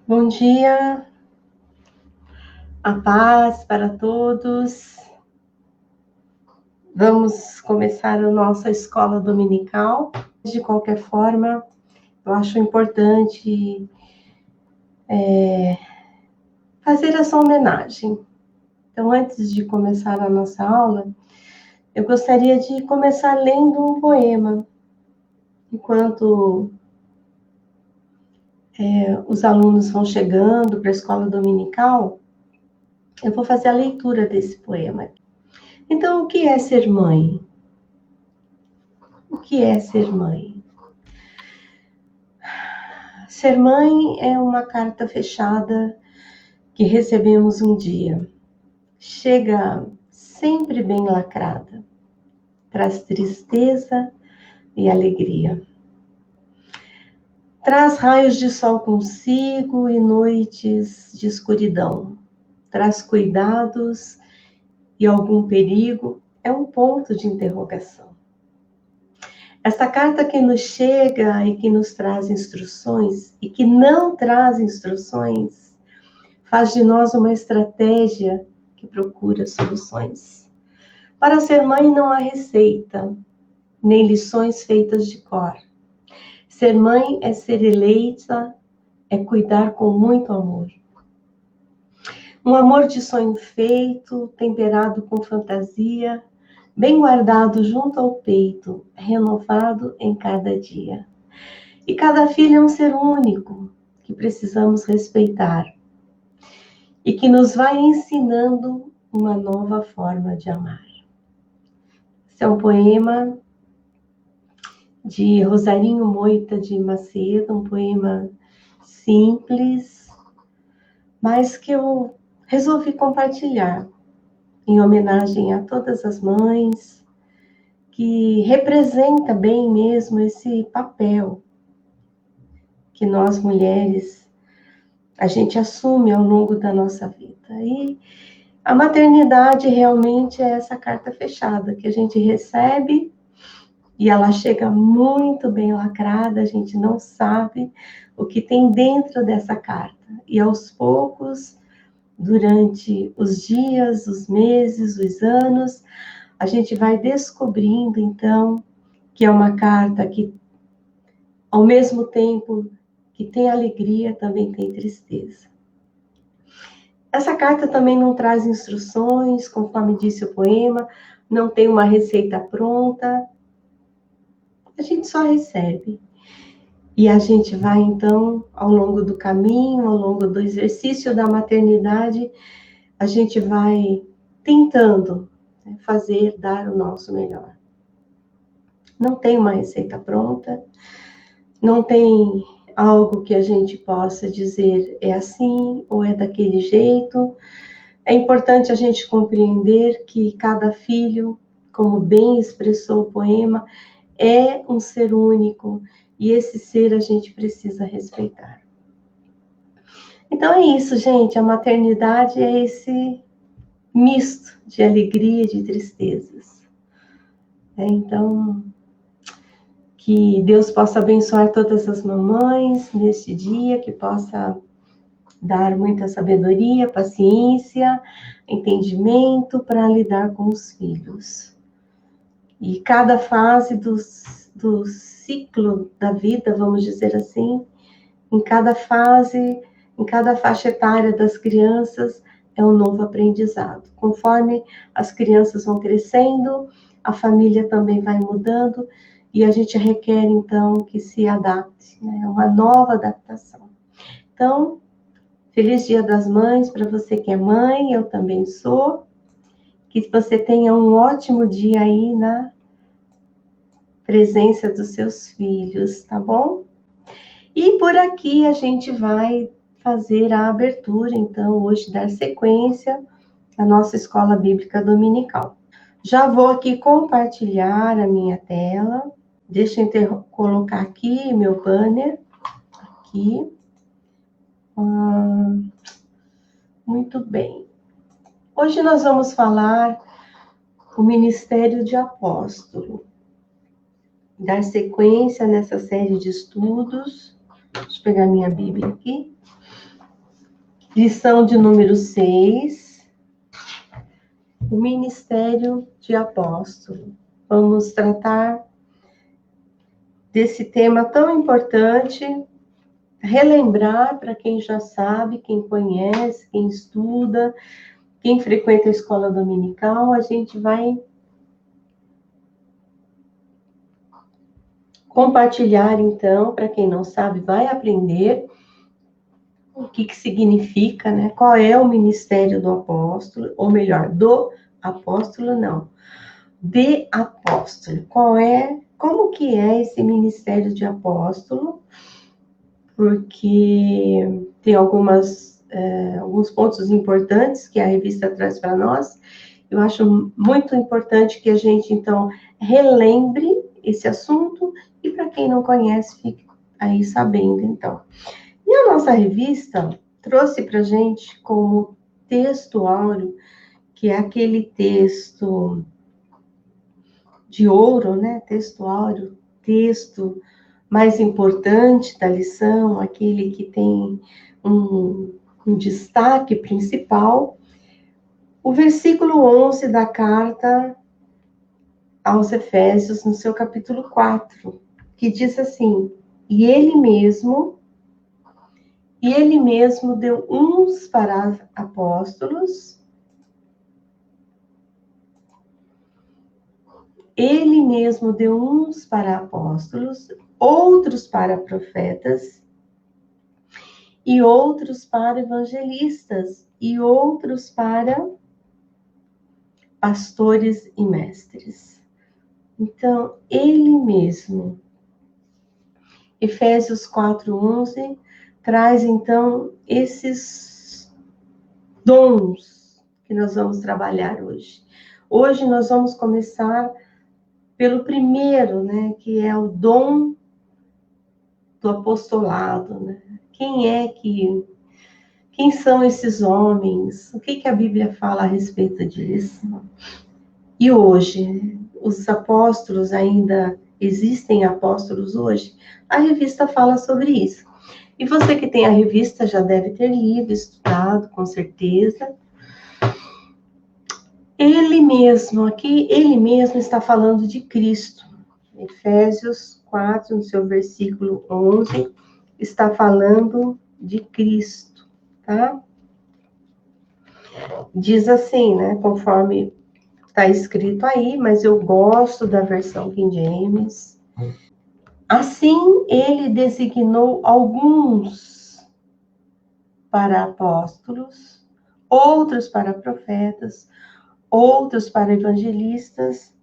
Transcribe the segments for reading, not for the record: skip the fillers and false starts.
Bom dia, a paz para todos. Vamos começar a nossa escola dominical. De qualquer forma, eu acho importante fazer essa homenagem. Então, antes de começar a nossa aula, eu gostaria de começar lendo um poema. Enquanto os alunos vão chegando para a escola dominical, eu vou fazer a leitura desse poema. Então, o que é ser mãe? O que é ser mãe? Ser mãe é uma carta fechada que recebemos um dia. Chega sempre bem lacrada, traz tristeza e alegria. Traz raios de sol consigo e noites de escuridão. Traz cuidados e algum perigo, é um ponto de interrogação. Esta carta que nos chega e que nos traz instruções e que não traz instruções, faz de nós uma estratégia que procura soluções. Para ser mãe não há receita, nem lições feitas de cor. Ser mãe é ser eleita, é cuidar com muito amor. Um amor de sonho feito, temperado com fantasia, bem guardado junto ao peito, renovado em cada dia. E cada filho é um ser único, que precisamos respeitar. E que nos vai ensinando uma nova forma de amar. Esse é um poema de Rosarinho Moita de Macedo, um poema simples, mas que eu resolvi compartilhar em homenagem a todas as mães, que representa bem mesmo esse papel que nós mulheres, a gente assume ao longo da nossa vida. E a maternidade realmente é essa carta fechada que a gente recebe e ela chega muito bem lacrada, a gente não sabe o que tem dentro dessa carta. E aos poucos, durante os dias, os meses, os anos, a gente vai descobrindo, então, que é uma carta que, ao mesmo tempo que tem alegria, também tem tristeza. Essa carta também não traz instruções, conforme disse o poema, não tem uma receita pronta. A gente só recebe. E a gente vai, então, ao longo do caminho, ao longo do exercício da maternidade, a gente vai tentando fazer, dar o nosso melhor. Não tem uma receita pronta, não tem algo que a gente possa dizer é assim ou é daquele jeito. É importante a gente compreender que cada filho, como bem expressou o poema, é um ser único e esse ser a gente precisa respeitar. Então é isso, gente. A maternidade é esse misto de alegria e de tristezas. Então, que Deus possa abençoar todas as mamães neste dia, que possa dar muita sabedoria, paciência, entendimento para lidar com os filhos. E cada fase do ciclo da vida, vamos dizer assim, em cada fase, em cada faixa etária das crianças, é um novo aprendizado. Conforme as crianças vão crescendo, a família também vai mudando, e a gente requer, então, que se adapte, né? Uma nova adaptação. Então, feliz Dia das Mães para você que é mãe, eu também sou. Que você tenha um ótimo dia aí na presença dos seus filhos, tá bom? E por aqui a gente vai fazer a abertura, então, hoje dar sequência à nossa escola bíblica dominical. Já vou aqui compartilhar a minha tela. Deixa eu colocar aqui meu banner. Aqui. Muito bem. Hoje nós vamos falar o ministério de apóstolo. Dar sequência nessa série de estudos. Deixa eu pegar minha Bíblia aqui. Lição de número 6, o ministério de apóstolo. Vamos tratar desse tema tão importante, relembrar para quem já sabe, quem conhece, quem estuda, quem frequenta a escola dominical, a gente vai compartilhar, então, para quem não sabe, vai aprender o que significa, né? Qual é o ministério do apóstolo, ou melhor, do apóstolo, não, de apóstolo. Como que é esse ministério de apóstolo? Porque tem alguns pontos importantes que a revista traz para nós. Eu acho muito importante que a gente, então, relembre esse assunto e para quem não conhece, fique aí sabendo, então. E a nossa revista trouxe para a gente como texto áureo, que é aquele texto de ouro, né? Texto áureo, texto mais importante da lição, aquele que tem um destaque principal, o versículo 11 da carta aos Efésios, no seu capítulo 4, que diz assim: E ele mesmo deu uns para apóstolos, ele mesmo deu uns para apóstolos, outros para profetas, e outros para evangelistas, e outros para pastores e mestres. Então, ele mesmo. Efésios 4:11 traz, então, esses dons que nós vamos trabalhar hoje. Hoje nós vamos começar pelo primeiro, né, que é o dom do apostolado, né? Quem são esses homens? O que a Bíblia fala a respeito disso? E hoje, os apóstolos ainda existem apóstolos hoje? A revista fala sobre isso. E você que tem a revista já deve ter lido, estudado, com certeza. Ele mesmo está falando de Cristo. Efésios 4, no seu versículo 11, está falando de Cristo, tá? Diz assim, né, conforme está escrito aí, mas eu gosto da versão King James. Assim, ele designou alguns para apóstolos, outros para profetas, outros para evangelistas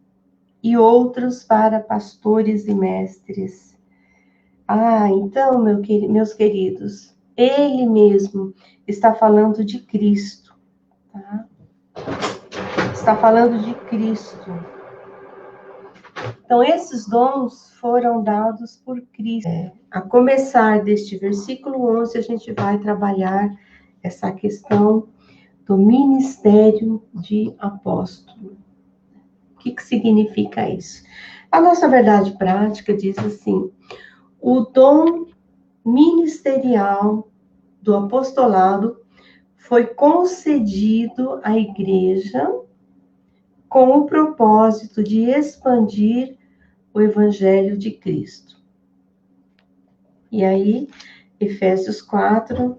e outros para pastores e mestres. Então, meus queridos, ele mesmo está falando de Cristo, tá? Está falando de Cristo. Então, esses dons foram dados por Cristo. A começar deste versículo 11, a gente vai trabalhar essa questão do ministério de apóstolo. O que significa isso? A nossa verdade prática diz assim: o dom ministerial do apostolado foi concedido à igreja com o propósito de expandir o evangelho de Cristo. E aí, Efésios 4,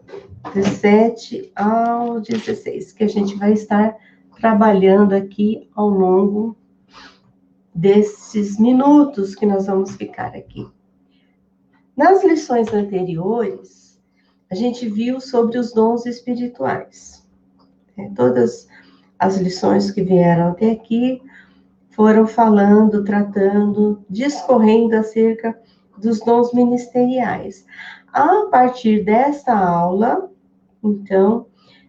17 ao 16, que a gente vai estar trabalhando aqui ao longo desses minutos que nós vamos ficar aqui. Nas lições anteriores, a gente viu sobre os dons espirituais. Todas as lições que vieram até aqui foram falando, tratando, discorrendo acerca dos dons ministeriais. A partir desta aula, então,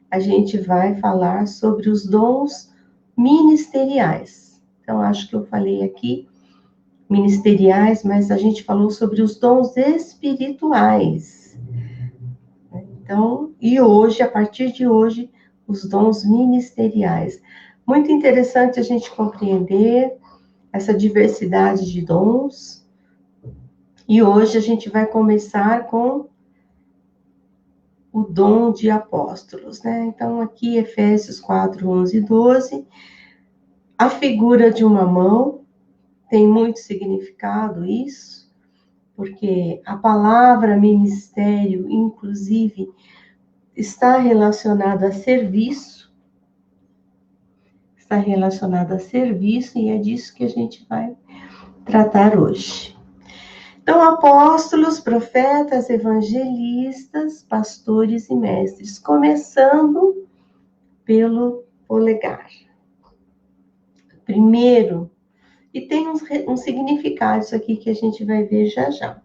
a gente vai falar sobre os dons ministeriais. Então, acho que eu falei aqui ministeriais, mas a gente falou sobre os dons espirituais. Então, e hoje, a partir de hoje, os dons ministeriais. Muito interessante a gente compreender essa diversidade de dons. E hoje a gente vai começar com o dom de apóstolos, né? Então, aqui, Efésios 4, 11 e 12, a figura de uma mão, tem muito significado isso, porque a palavra ministério, inclusive, está relacionada a serviço, e é disso que a gente vai tratar hoje. Então, apóstolos, profetas, evangelistas, pastores e mestres, começando pelo polegar. Primeiro, e tem um significado isso aqui que a gente vai ver já já.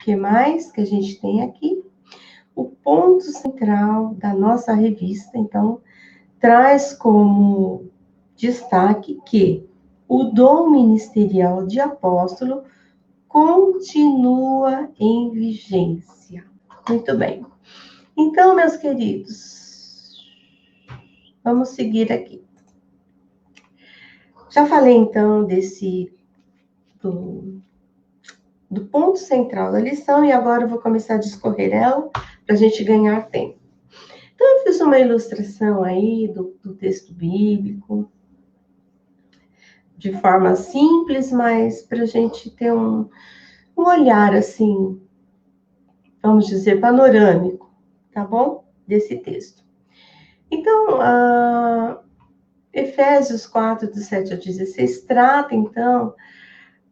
Que mais que a gente tem aqui? O ponto central da nossa revista, então, traz como destaque que o dom ministerial de apóstolo continua em vigência. Muito bem. Então, meus queridos, vamos seguir aqui. Já falei, então, do ponto central da lição, e agora eu vou começar a discorrer ela para a gente ganhar tempo. Então, eu fiz uma ilustração aí do texto bíblico, de forma simples, mas para a gente ter um olhar, assim, vamos dizer, panorâmico, tá bom? Desse texto. Então, Efésios 4, do 7 ao 16, trata, então,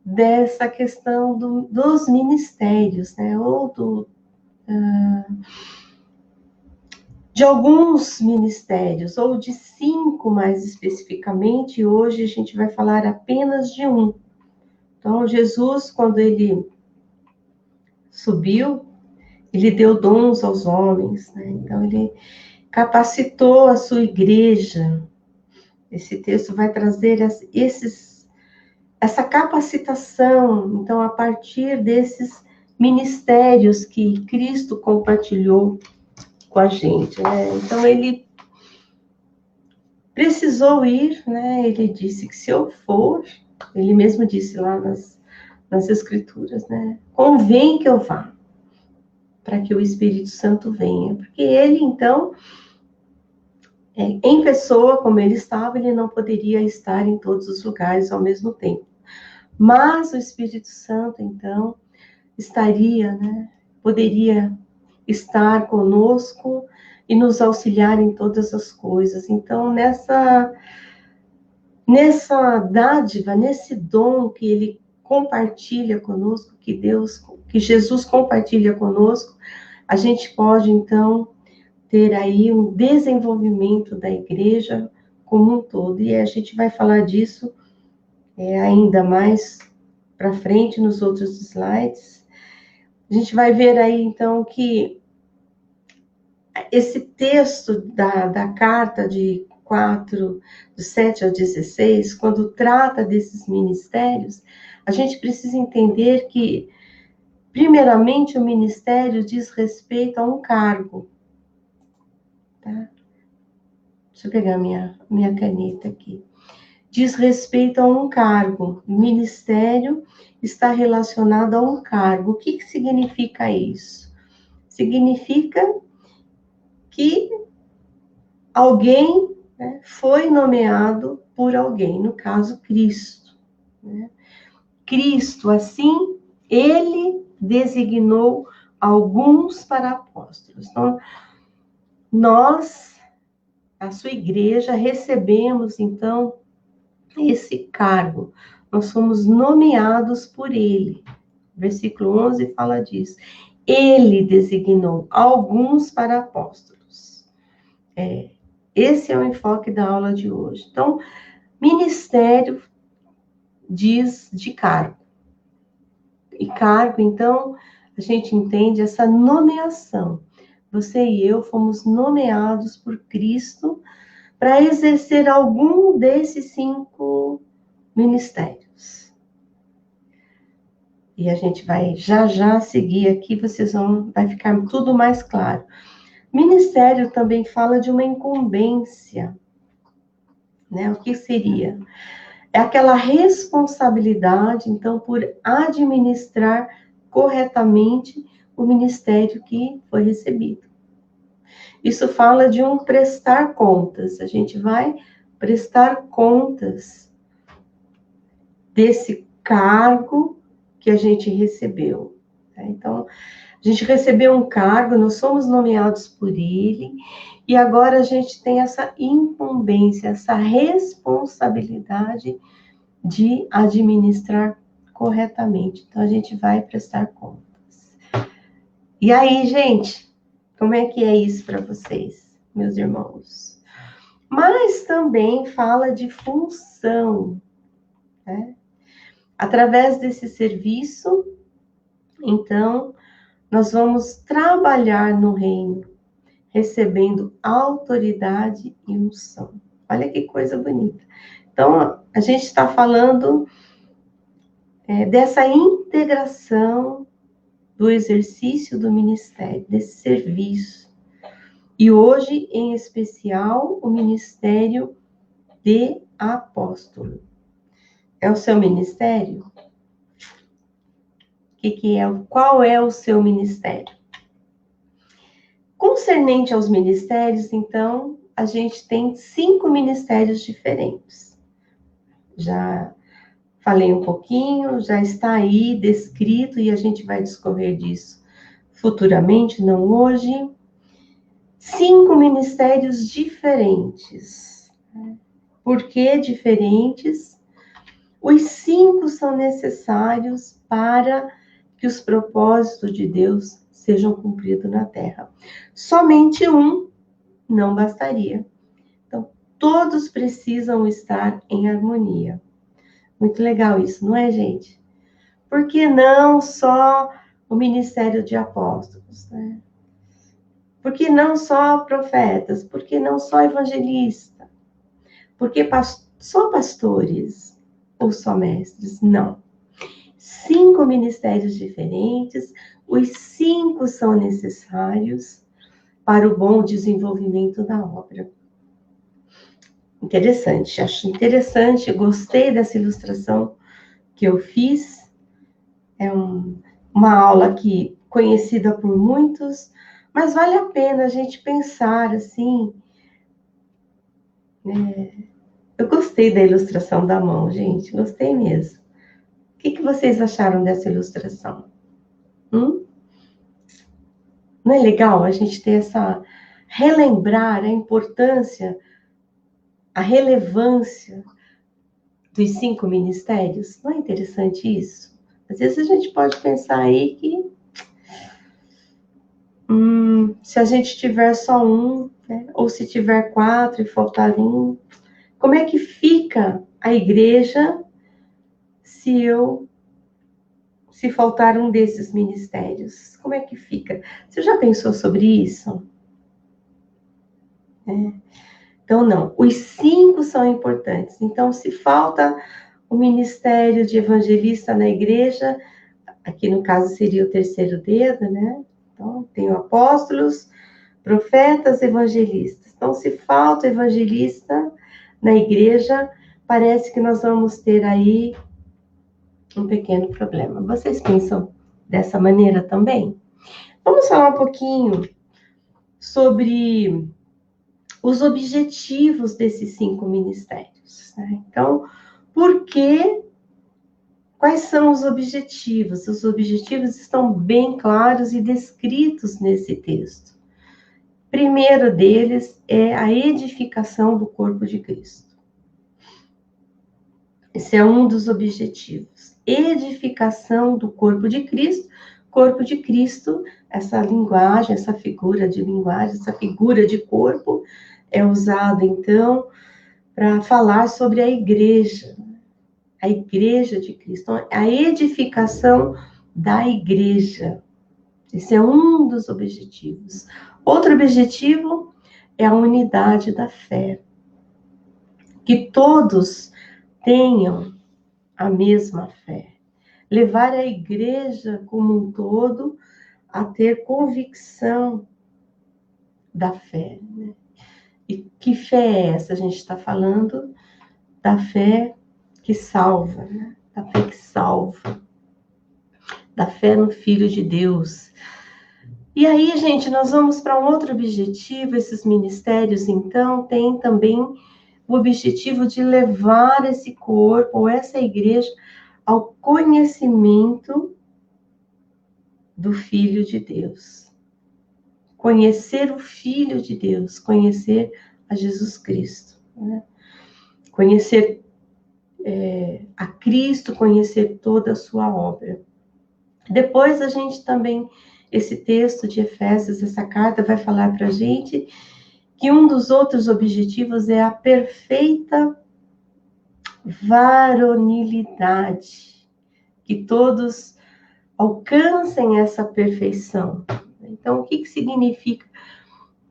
dessa questão dos ministérios, né? Ou de alguns ministérios, ou de 5 mais especificamente, e hoje a gente vai falar apenas de um. Então, Jesus, quando ele subiu, ele deu dons aos homens, né? Então, ele capacitou a sua igreja. Esse texto vai trazer essa capacitação, então, a partir desses ministérios que Cristo compartilhou com a gente, né? Então, ele precisou ir, né? Ele disse que se eu for, ele mesmo disse lá nas Escrituras, né? Convém que eu vá, para que o Espírito Santo venha. Porque ele, então, em pessoa, como ele estava, ele não poderia estar em todos os lugares ao mesmo tempo. Mas o Espírito Santo, então, estaria, né? Poderia estar conosco e nos auxiliar em todas as coisas. Então, nessa dádiva, nesse dom que ele compartilha conosco, que Jesus compartilha conosco, a gente pode, então, ter aí um desenvolvimento da igreja como um todo. E a gente vai falar disso ainda mais para frente nos outros slides. A gente vai ver aí, então, que esse texto da carta de 4, do 7 ao 16, quando trata desses ministérios, a gente precisa entender que, primeiramente, o ministério diz respeito a um cargo. Tá? Deixa eu pegar minha caneta aqui. Diz respeito a um cargo. O ministério está relacionado a um cargo. O que significa isso? Significa que alguém, né, foi nomeado por alguém, no caso, Cristo. Né? Cristo, assim, ele designou alguns para apóstolos. Então, nós, a sua igreja, recebemos, então, esse cargo. Nós somos nomeados por ele. Versículo 11 fala disso. Ele designou alguns para apóstolos. Esse é o enfoque da aula de hoje. Então, ministério diz de cargo. E cargo, então, a gente entende essa nomeação. Você e eu fomos nomeados por Cristo para exercer algum desses 5 ministérios. E a gente vai já seguir aqui, vai ficar tudo mais claro. Ministério também fala de uma incumbência, né? O que seria? É aquela responsabilidade, então, por administrar corretamente o ministério que foi recebido. Isso fala de um prestar contas. A gente vai prestar contas desse cargo que a gente recebeu. Então, a gente recebeu um cargo, nós somos nomeados por ele, e agora a gente tem essa incumbência, essa responsabilidade de administrar corretamente. Então, a gente vai prestar contas. E aí, gente, como é que é isso para vocês, meus irmãos? Mas também fala de função, né? Através desse serviço, então, nós vamos trabalhar no reino, recebendo autoridade e unção. Olha que coisa bonita. Então, a gente está falando dessa integração do exercício do ministério, desse serviço. E hoje, em especial, o ministério de apóstolo. É o seu ministério? Qual é o seu ministério? Concernente aos ministérios, então, a gente tem 5 ministérios diferentes. Já falei um pouquinho, já está aí descrito e a gente vai discorrer disso futuramente, não hoje. 5 ministérios diferentes. Por que diferentes? Os 5 são necessários para que os propósitos de Deus sejam cumpridos na terra. Somente um não bastaria. Então, todos precisam estar em harmonia. Muito legal isso, não é, gente? Por que não só o ministério de apóstolos, né? Por que não só profetas? Por que não só evangelista? Por que só pastores ou só mestres? Não. 5 ministérios diferentes, os 5 são necessários para o bom desenvolvimento da obra. Interessante, acho interessante, gostei dessa ilustração que eu fiz. É uma aula que conhecida por muitos, mas vale a pena a gente pensar assim. Eu gostei da ilustração da mão, gente, gostei mesmo. O que vocês acharam dessa ilustração? Não é legal a gente ter relembrar a importância, a relevância dos 5 ministérios? Não é interessante isso? Às vezes a gente pode pensar aí que se a gente tiver só um, né? Ou se tiver 4 e faltar um, como é que fica a igreja se faltar um desses ministérios? Como é que fica? Você já pensou sobre isso? Então, não. Os 5 são importantes. Então, se falta o ministério de evangelista na igreja, aqui no caso seria o terceiro dedo, né? Então, tem apóstolos, profetas, evangelistas. Então, se falta evangelista na igreja, parece que nós vamos ter aí um pequeno problema. Vocês pensam dessa maneira também? Vamos falar um pouquinho sobre os objetivos desses 5 ministérios, né? Então, quais são os objetivos? Os objetivos estão bem claros e descritos nesse texto. Primeiro deles é a edificação do corpo de Cristo. Esse é um dos objetivos. Edificação do corpo de Cristo. Corpo de Cristo, essa linguagem, essa figura de linguagem, essa figura de corpo é usada, então, para falar sobre a igreja de Cristo, a edificação da igreja. Esse é um dos objetivos. Outro objetivo é a unidade da fé. Que todos tenham a mesma fé. Levar a igreja como um todo a ter convicção da fé, né? E que fé é essa? A gente está falando da fé que salva, né? Da fé que salva, da fé no Filho de Deus, E aí, gente, nós vamos para um outro objetivo. Esses ministérios, então, têm também o objetivo de levar esse corpo, ou essa igreja, ao conhecimento do Filho de Deus. Conhecer o Filho de Deus, conhecer a Jesus Cristo, né? Conhecer a Cristo, conhecer toda a sua obra. Depois a gente também, esse texto de Efésios, essa carta vai falar para a gente que um dos outros objetivos é a perfeita varonilidade, que todos alcancem essa perfeição. Então, o que significa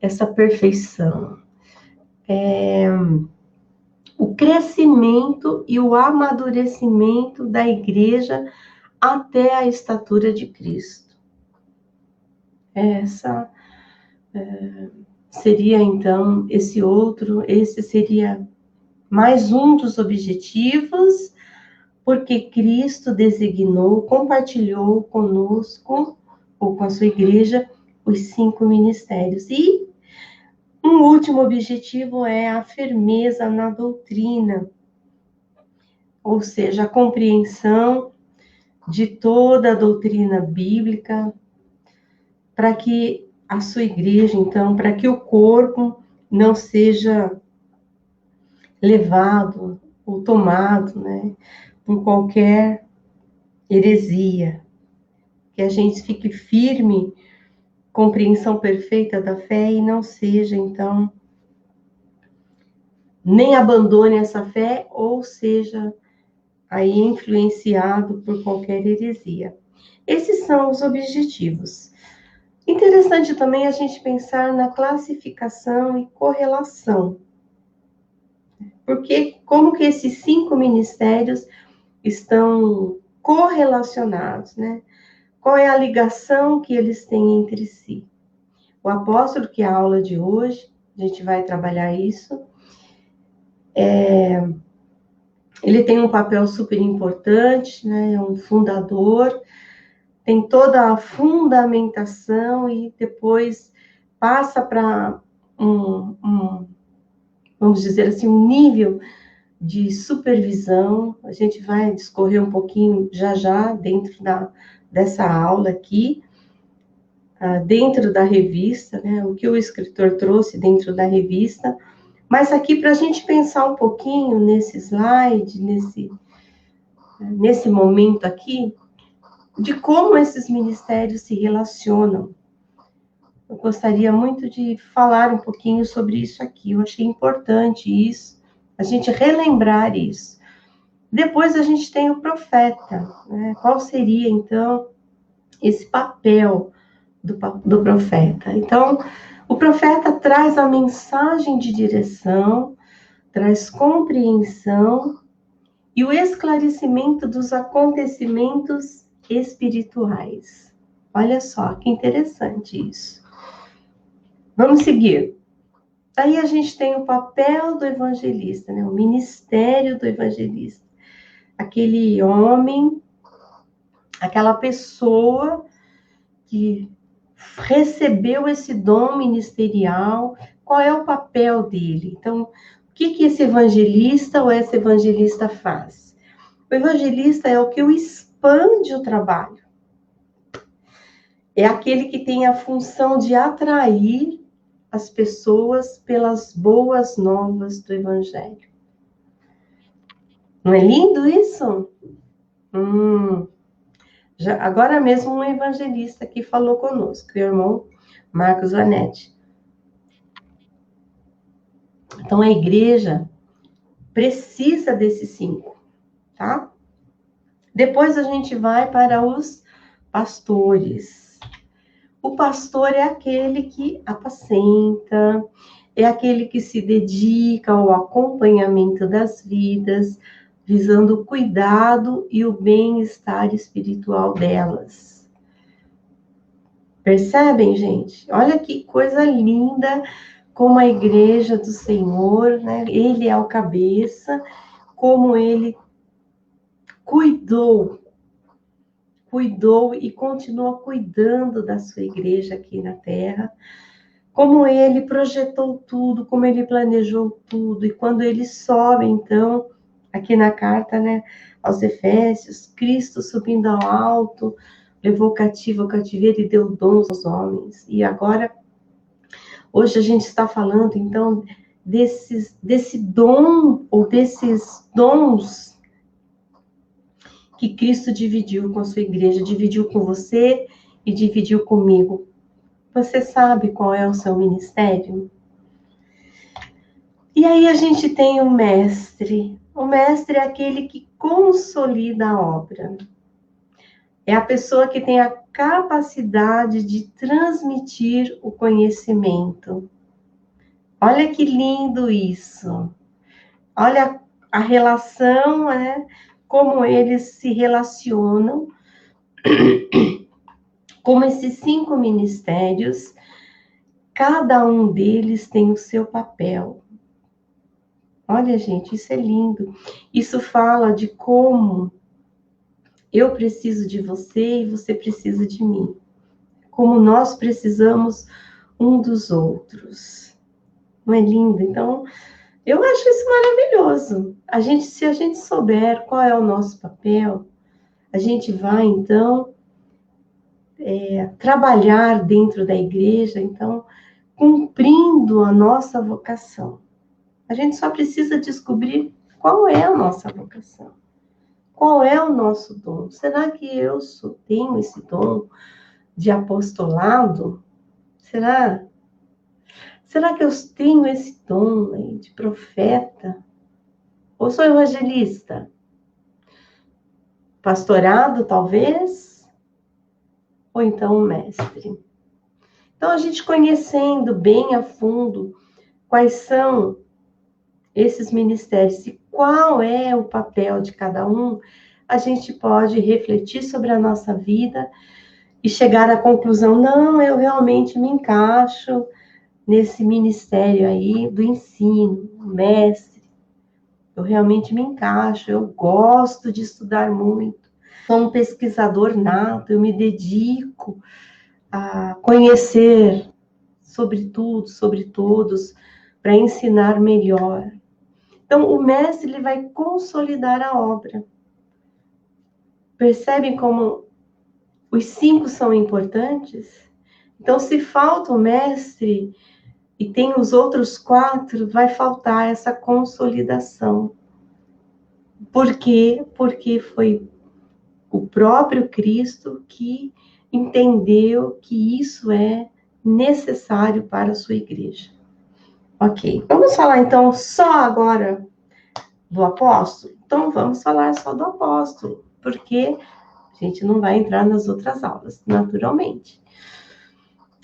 essa perfeição? O crescimento e o amadurecimento da igreja até a estatura de Cristo. Essa seria, então, esse seria mais um dos objetivos, porque Cristo designou, compartilhou conosco, ou com a sua igreja, os 5 ministérios. E um último objetivo é a firmeza na doutrina, ou seja, a compreensão de toda a doutrina bíblica, para que a sua igreja, então, para que o corpo não seja levado ou tomado, né, por qualquer heresia, que a gente fique firme, compreensão perfeita da fé e não seja, então, nem abandone essa fé ou seja aí influenciado por qualquer heresia. Esses são os objetivos. Interessante também a gente pensar na classificação e correlação. Porque como que esses 5 ministérios estão correlacionados, né? Qual é a ligação que eles têm entre si? O apóstolo, que é a aula de hoje, a gente vai trabalhar isso, ele tem um papel super importante, né? É um fundador, tem toda a fundamentação e depois passa para vamos dizer assim, um nível de supervisão. A gente vai discorrer um pouquinho já dentro dessa aula aqui, dentro da revista, né? O que o escritor trouxe dentro da revista. Mas aqui, para a gente pensar um pouquinho nesse slide, nesse momento aqui, de como esses ministérios se relacionam. Eu gostaria muito de falar um pouquinho sobre isso aqui. Eu achei importante isso, a gente relembrar isso. Depois a gente tem o profeta, né? Qual seria, então, esse papel do profeta? Então, o profeta traz a mensagem de direção, traz compreensão e o esclarecimento dos acontecimentos espirituais. Olha só, que interessante isso. Vamos seguir. Aí a gente tem o papel do evangelista, né? O ministério do evangelista. Aquele homem, aquela pessoa que recebeu esse dom ministerial, qual é o papel dele? Então, o que esse evangelista ou essa evangelista faz? O evangelista é o que expande o trabalho. É aquele que tem a função de atrair as pessoas pelas boas novas do evangelho. Não é lindo isso? Agora mesmo um evangelista aqui falou conosco, o irmão Marcos Vanetti. Então, a igreja precisa desses 5, tá? Depois a gente vai para os pastores. O pastor é aquele que apacenta, é aquele que se dedica ao acompanhamento das vidas, visando o cuidado e o bem-estar espiritual delas. Percebem, gente? Olha que coisa linda, como a igreja do Senhor, né? Ele é o cabeça, como ele cuidou cuidou e continua cuidando da sua igreja aqui na Terra, como ele projetou tudo, como ele planejou tudo, e quando ele sobe, então, aqui na carta, né, aos Efésios, Cristo subindo ao alto, levou cativo o cativeiro e deu dons aos homens. E agora, hoje a gente está falando, então, desse dom, ou desses dons que Cristo dividiu com a sua igreja, dividiu com você e dividiu comigo. Você sabe qual é o seu ministério? E aí a gente tem o mestre. O mestre é aquele que consolida a obra. É a pessoa que tem a capacidade de transmitir o conhecimento. Olha que lindo isso. Olha a relação, né? Como eles se relacionam, como esses 5 ministérios, cada um deles tem o seu papel. Olha, gente, isso é lindo. Isso fala de como eu preciso de você e você precisa de mim. Como nós precisamos um dos outros. Não é lindo? Então, eu acho isso maravilhoso. Se a gente souber qual é o nosso papel, a gente vai, então, trabalhar dentro da igreja, então, cumprindo a nossa vocação. A gente só precisa descobrir qual é a nossa vocação. Qual é o nosso dom? Será que eu tenho esse dom de apostolado? Será? Será que eu tenho esse dom aí de profeta? Ou sou evangelista? Pastorado, talvez? Ou então mestre? Então, a gente conhecendo bem a fundo quais são esses ministérios e qual é o papel de cada um, a gente pode refletir sobre a nossa vida e chegar à conclusão, não, eu realmente me encaixo nesse ministério aí do ensino, mestre. Eu realmente me encaixo, eu gosto de estudar muito. Sou um pesquisador nato, eu me dedico a conhecer sobre tudo, sobre todos, para ensinar melhor. Então, o mestre ele vai consolidar a obra. Percebem como os 5 são importantes? Então, se falta o mestre e tem os outros 4, vai faltar essa consolidação. Por quê? Porque foi o próprio Cristo que entendeu que isso é necessário para a sua igreja. Ok, vamos falar então só agora do apóstolo? Então vamos falar só do apóstolo, porque a gente não vai entrar nas outras aulas, naturalmente.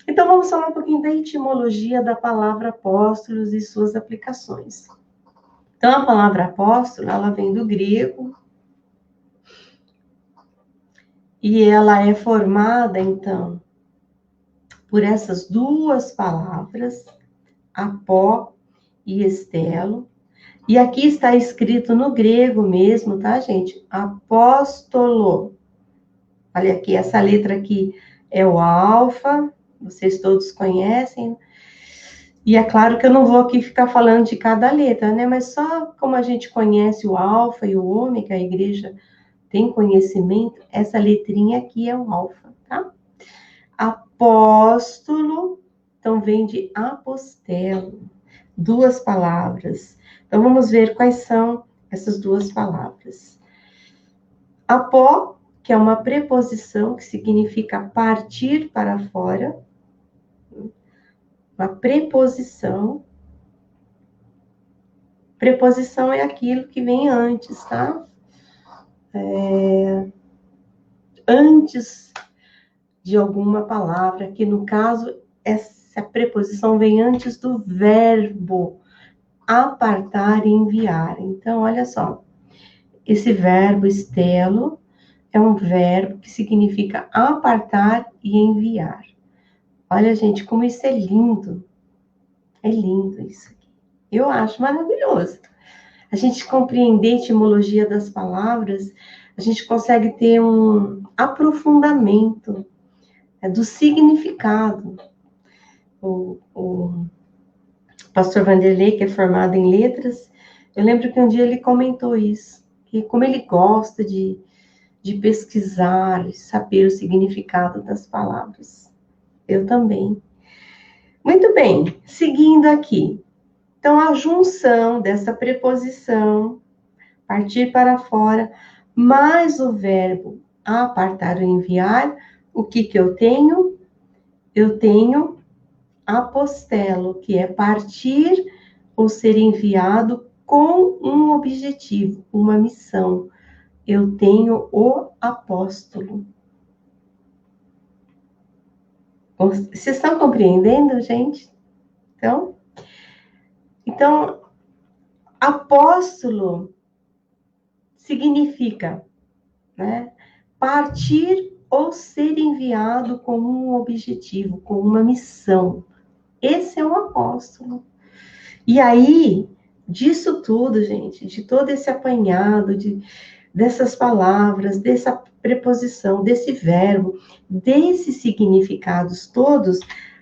Então vamos falar um pouquinho da etimologia da palavra apóstolos e suas aplicações. Então a palavra apóstolo, ela vem do grego, e ela é formada, então, por essas 2 palavras, apó e estelo. E aqui está escrito no grego mesmo, tá, gente? Apóstolo. Olha aqui, essa letra aqui é o alfa, vocês todos conhecem. E é claro que eu não vou aqui ficar falando de cada letra, né? Mas só como a gente conhece o alfa e o ômega, a igreja tem conhecimento, essa letrinha aqui é o alfa, tá? Apóstolo, então vem de apostelo, 2 palavras. Então vamos ver quais são essas 2 palavras. Apó, que é uma preposição que significa partir para fora, uma preposição. Preposição é aquilo que vem antes, tá? Antes de alguma palavra, que no caso, essa preposição vem antes do verbo apartar e enviar. Então, olha só, esse verbo estelo é um verbo que significa apartar e enviar. Olha, gente, como isso é lindo. É lindo isso aqui. Eu acho maravilhoso. A gente compreender a etimologia das palavras, a gente consegue ter um aprofundamento do significado. O pastor Vanderlei, que é formado em letras, eu lembro que um dia ele comentou isso, que como ele gosta de pesquisar, saber o significado das palavras. Eu também. Muito bem, seguindo aqui. Então, a junção dessa preposição, partir para fora, mais o verbo apartar ou enviar, o que eu tenho? Eu tenho apostelo, que é partir ou ser enviado com um objetivo, uma missão. Eu tenho o apóstolo. Vocês estão compreendendo, gente? Então, apóstolo significa, né, partir ou ser enviado com um objetivo, com uma missão. Esse é um apóstolo. E aí, disso tudo, gente, de todo esse apanhado, dessas palavras, dessa preposição, desse verbo, desses significados todos,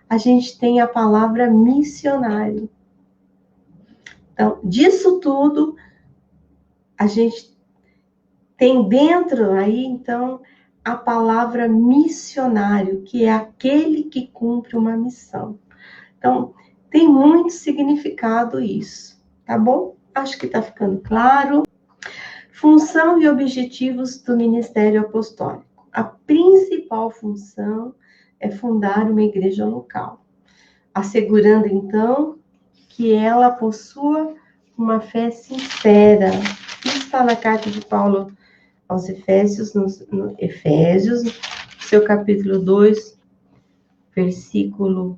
a gente tem a palavra missionário. Então, disso tudo, a gente tem dentro aí, então, a palavra missionário, que é aquele que cumpre uma missão. Então, tem muito significado isso, tá bom? Acho que está ficando claro. Função e objetivos do ministério apostólico. A principal função é fundar uma igreja local, assegurando, então, que ela possua uma fé sincera. Isso está na carta de Paulo aos Efésios, no Efésios, seu capítulo 2, versículo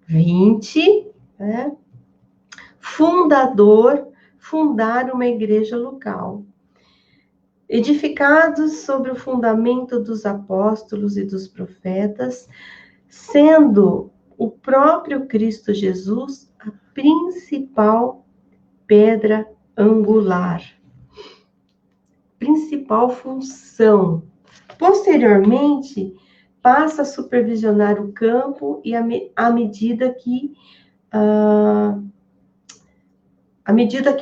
20, né? Fundar uma igreja local. Edificados sobre o fundamento dos apóstolos e dos profetas, sendo o próprio Cristo Jesus a principal pedra angular. Principal função. Posteriormente, passa a supervisionar o campo e à medida que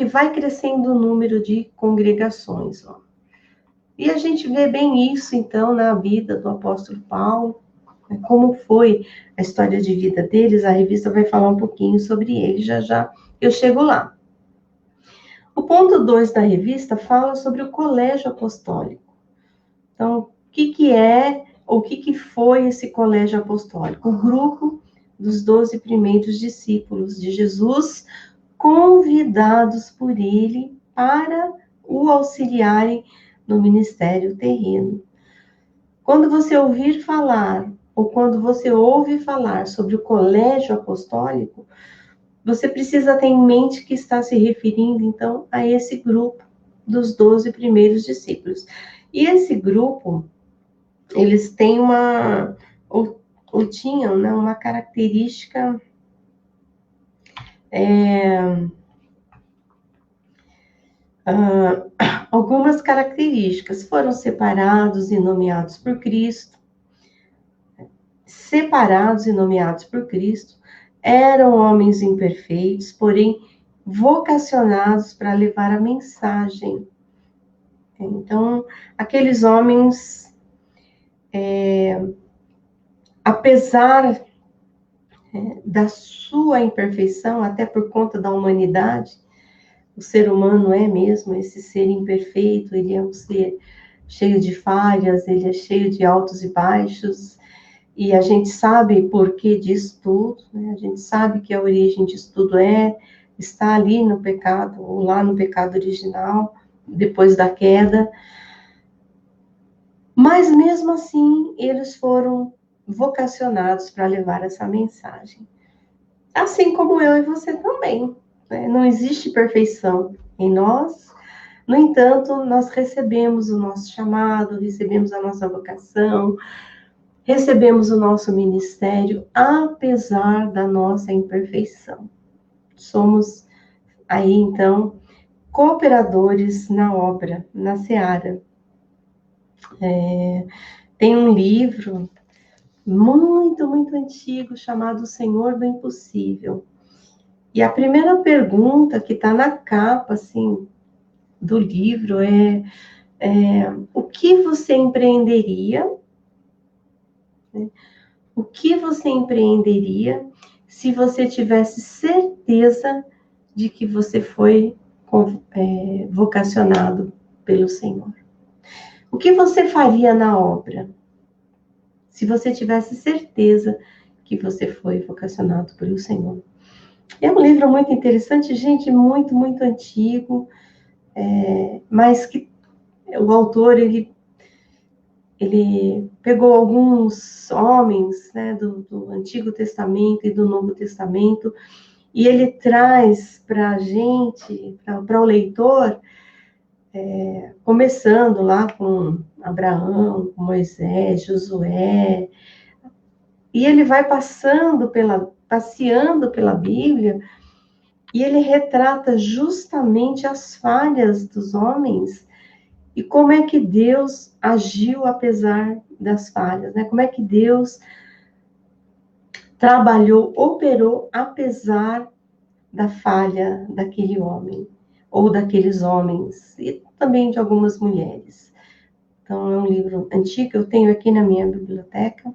vai crescendo o número de congregações. Ó. E a gente vê bem isso, então, na vida do apóstolo Paulo, né, como foi a história de vida deles. A revista vai falar um pouquinho sobre ele, já eu chego lá. O ponto 2 da revista fala sobre o colégio apostólico. Então, o que é, ou o que foi esse colégio apostólico? O grupo dos 12 primeiros discípulos de Jesus, convidados por ele para o auxiliarem no ministério terreno. Quando você ouvir falar, ou quando você ouve falar sobre o colégio apostólico, você precisa ter em mente que está se referindo, então, a esse grupo dos 12 primeiros discípulos. E esse grupo, eles têm ou tinham, né, uma característica algumas características. Foram separados e nomeados por Cristo. Separados e nomeados por Cristo, eram homens imperfeitos, porém vocacionados para levar a mensagem. Então, aqueles homens, apesar da sua imperfeição, até por conta da humanidade, o ser humano é mesmo esse ser imperfeito, ele é um ser cheio de falhas, ele é cheio de altos e baixos, e a gente sabe por que disso tudo, né? A gente sabe que a origem disso tudo está ali no pecado, ou lá no pecado original, depois da queda. Mas mesmo assim, eles foram vocacionados para levar essa mensagem. Assim como eu e você também. Né? Não existe perfeição em nós. No entanto, nós recebemos o nosso chamado, recebemos a nossa vocação, recebemos o nosso ministério, apesar da nossa imperfeição. Somos aí, então, cooperadores na obra, na seara. Tem um livro muito, muito antigo chamado O Senhor do Impossível. E a primeira pergunta que está na capa, assim, do livro é o que você empreenderia? O que você empreenderia se você tivesse certeza de que você foi vocacionado pelo Senhor? O que você faria na obra se você tivesse certeza que você foi vocacionado pelo Senhor? É um livro muito interessante, gente, muito, muito antigo, mas que o autor, ele pegou alguns homens, né, do Antigo Testamento e do Novo Testamento, e ele traz para a gente, para o leitor, começando lá com Abraão, Moisés, Josué, e ele vai passeando pela Bíblia, e ele retrata justamente as falhas dos homens e como é que Deus agiu apesar das falhas, né? Como é que Deus trabalhou, operou apesar da falha daquele homem ou daqueles homens e também de algumas mulheres. Então, é um livro antigo, eu tenho aqui na minha biblioteca,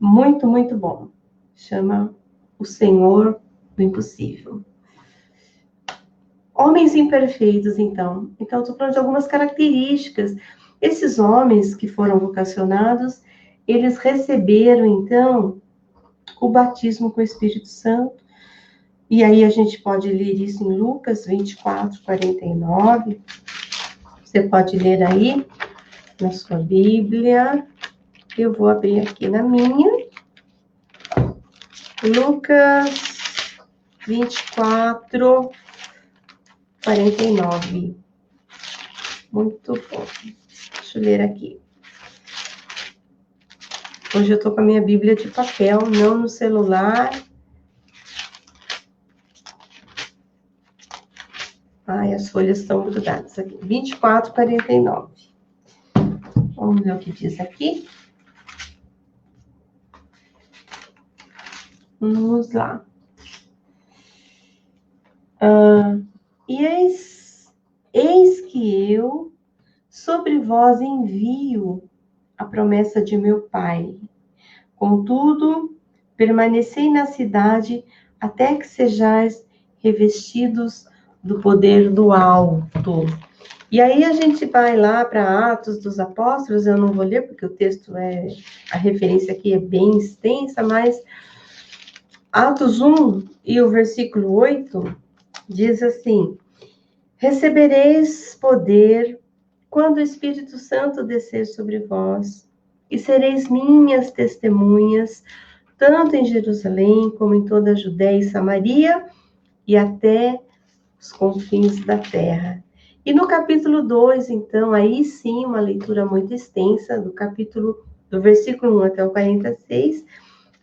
muito, muito bom. Chama O Senhor do Impossível. Homens imperfeitos, então. Então, estou falando de algumas características. Esses homens que foram vocacionados, eles receberam, então, o batismo com o Espírito Santo. E aí a gente pode ler isso em Lucas 24, 49. Você pode ler aí na sua Bíblia. Eu vou abrir aqui na minha. Lucas 24, 49. Muito bom. Deixa eu ler aqui. Hoje eu tô com a minha Bíblia de papel, não no celular. Ai, as folhas estão grudadas aqui. 24, 49. Vamos ver o que diz aqui. Vamos lá. E eis que eu sobre vós envio a promessa de meu Pai. Contudo, permanecei na cidade até que sejais revestidos do poder do alto. E aí a gente vai lá para Atos dos Apóstolos, eu não vou ler porque o texto a referência aqui é bem extensa, mas Atos 1 e o versículo 8 diz assim: recebereis poder quando o Espírito Santo descer sobre vós, e sereis minhas testemunhas, tanto em Jerusalém como em toda a Judéia e Samaria, e até os confins da terra. E no capítulo 2, então, aí sim, uma leitura muito extensa, do versículo 1 até o 46,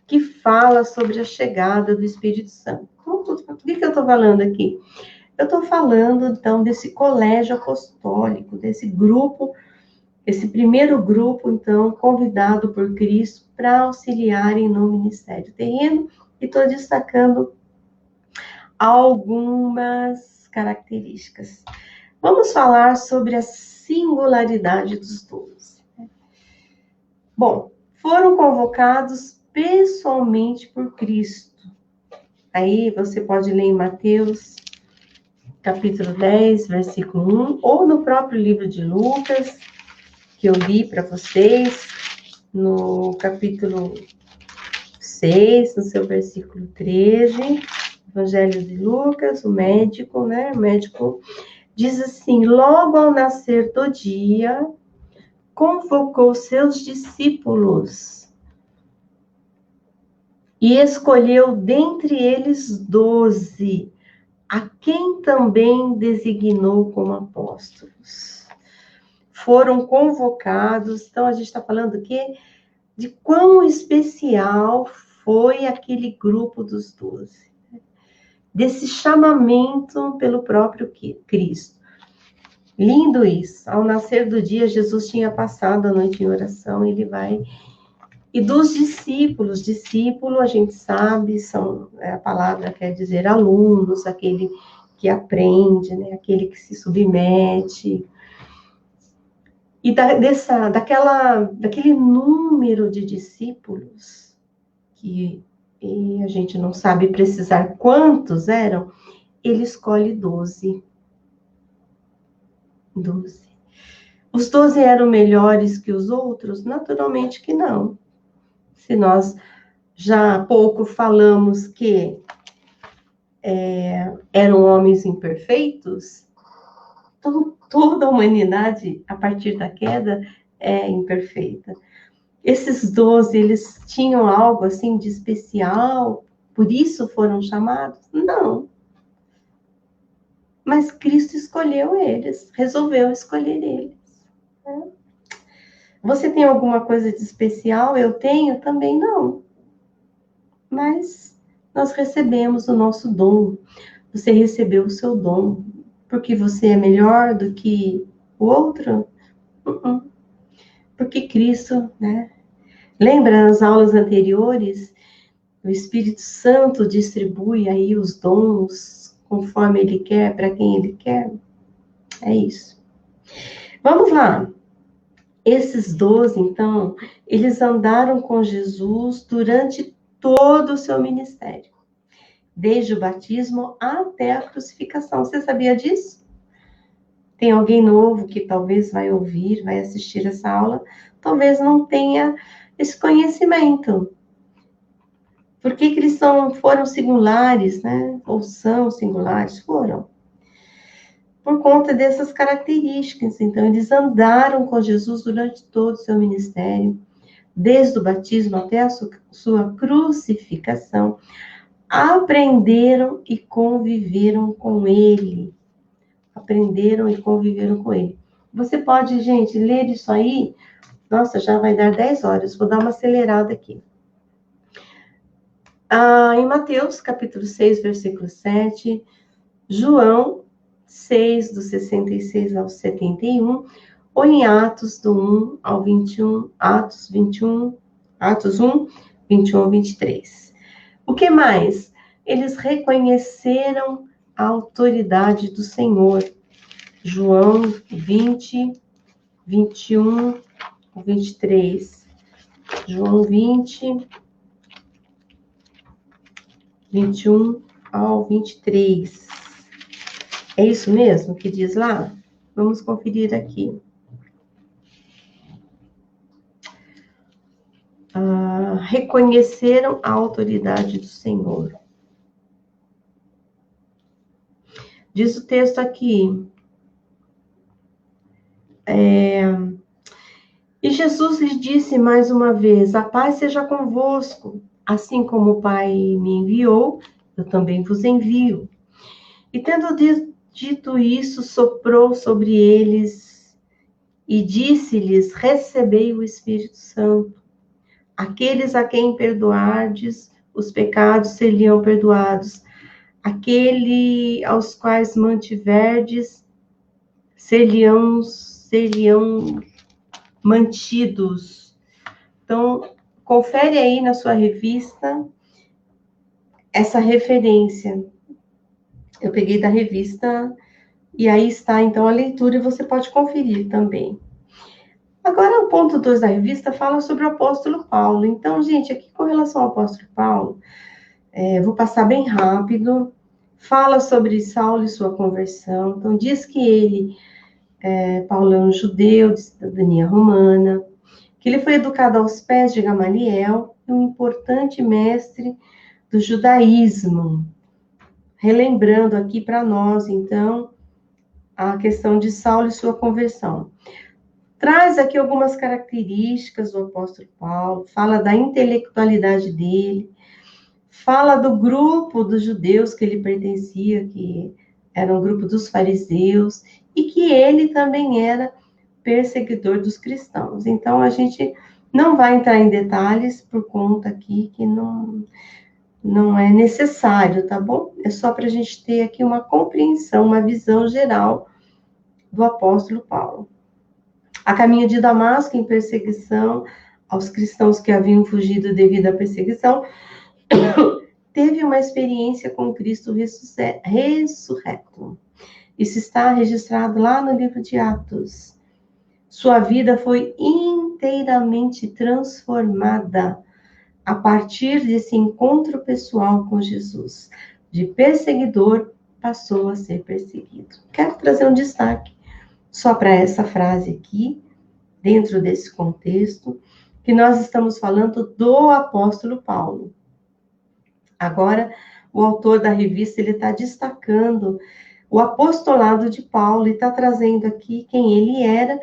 que fala sobre a chegada do Espírito Santo. Então, o que eu estou falando aqui? Eu estou falando, então, desse colégio apostólico, desse grupo, esse primeiro grupo, então, convidado por Cristo para auxiliarem no ministério terreno, e estou destacando algumas características. Vamos falar sobre a singularidade dos 12. Bom, foram convocados pessoalmente por Cristo. Aí você pode ler em Mateus, capítulo 10, versículo 1, ou no próprio livro de Lucas, que eu li para vocês, no capítulo 6, no seu versículo 13, Evangelho de Lucas, o médico, né? O médico diz assim: logo ao nascer do dia, convocou seus discípulos e escolheu dentre eles 12, a quem também designou como apóstolos. Foram convocados, então a gente está falando aqui de quão especial foi aquele grupo dos 12. desse chamamento pelo próprio Cristo. Lindo isso. Ao nascer do dia, Jesus tinha passado a noite em oração, ele vai... E dos discípulos, discípulo, a gente sabe, a palavra quer dizer alunos, aquele que aprende, né? Aquele que se submete. E daquele número de discípulos, que a gente não sabe precisar quantos eram, ele escolhe 12. 12. Os 12 eram melhores que os outros? Naturalmente que não. Se nós já há pouco falamos que eram homens imperfeitos, então toda a humanidade, a partir da queda, é imperfeita. Esses 12, eles tinham algo assim de especial, por isso foram chamados? Não. Mas Cristo escolheu eles, resolveu escolher eles. Né? Você tem alguma coisa de especial? Eu tenho? Também não. Mas nós recebemos o nosso dom. Você recebeu o seu dom. Porque você é melhor do que o outro? Porque Cristo, né? Lembra nas aulas anteriores? O Espírito Santo distribui aí os dons conforme Ele quer, para quem Ele quer. É isso. Vamos lá. Esses 12, então, eles andaram com Jesus durante todo o seu ministério. Desde o batismo até a crucificação. Você sabia disso? Tem alguém novo que talvez vai ouvir, vai assistir essa aula, talvez não tenha esse conhecimento. Por que eles foram singulares, né? Ou são singulares? Foram. Por conta dessas características. Então, eles andaram com Jesus durante todo o seu ministério, desde o batismo até a sua crucificação, aprenderam e conviveram com ele. Aprenderam e conviveram com ele. Você pode, gente, ler isso aí? Nossa, já vai dar 10 horas. Vou dar uma acelerada aqui. Em Mateus, capítulo 6, versículo 7, João 6, do 66 ao 71, ou em Atos, do 1 ao 21, Atos 1, 21 ao 23. O que mais? Eles reconheceram a autoridade do Senhor. João 20, 21 ao 23. João 20, 21 ao 23. É isso mesmo que diz lá? Vamos conferir aqui. Reconheceram a autoridade do Senhor. Diz o texto aqui. E Jesus lhe disse mais uma vez: a paz seja convosco. Assim como o Pai me enviou, eu também vos envio. E tendo dito isso, soprou sobre eles e disse-lhes: recebei o Espírito Santo. Aqueles a quem perdoardes, os pecados seriam perdoados. Aquele aos quais mantiverdes, seriam mantidos. Então, confere aí na sua revista essa referência. Eu peguei da revista e aí está, então, a leitura e você pode conferir também. Agora, o ponto 2 da revista fala sobre o apóstolo Paulo. Então, gente, aqui com relação ao apóstolo Paulo, vou passar bem rápido. Fala sobre Saulo e sua conversão. Então, diz que ele, Paulo é um judeu de cidadania romana, que ele foi educado aos pés de Gamaliel, um importante mestre do judaísmo. Relembrando aqui para nós, então, a questão de Saulo e sua conversão. Traz aqui algumas características do apóstolo Paulo, fala da intelectualidade dele, fala do grupo dos judeus que ele pertencia, que era um grupo dos fariseus, e que ele também era perseguidor dos cristãos. Então, a gente não vai entrar em detalhes por conta aqui que não não é necessário, tá bom? É só para a gente ter aqui uma compreensão, uma visão geral do apóstolo Paulo. A caminho de Damasco, em perseguição aos cristãos que haviam fugido devido à perseguição, teve uma experiência com Cristo ressurreto. Isso está registrado lá no livro de Atos. Sua vida foi inteiramente transformada a partir desse encontro pessoal com Jesus. De perseguidor, passou a ser perseguido. Quero trazer um destaque só para essa frase aqui, dentro desse contexto, que nós estamos falando do apóstolo Paulo. Agora, o autor da revista, ele está destacando o apostolado de Paulo, e está trazendo aqui quem ele era,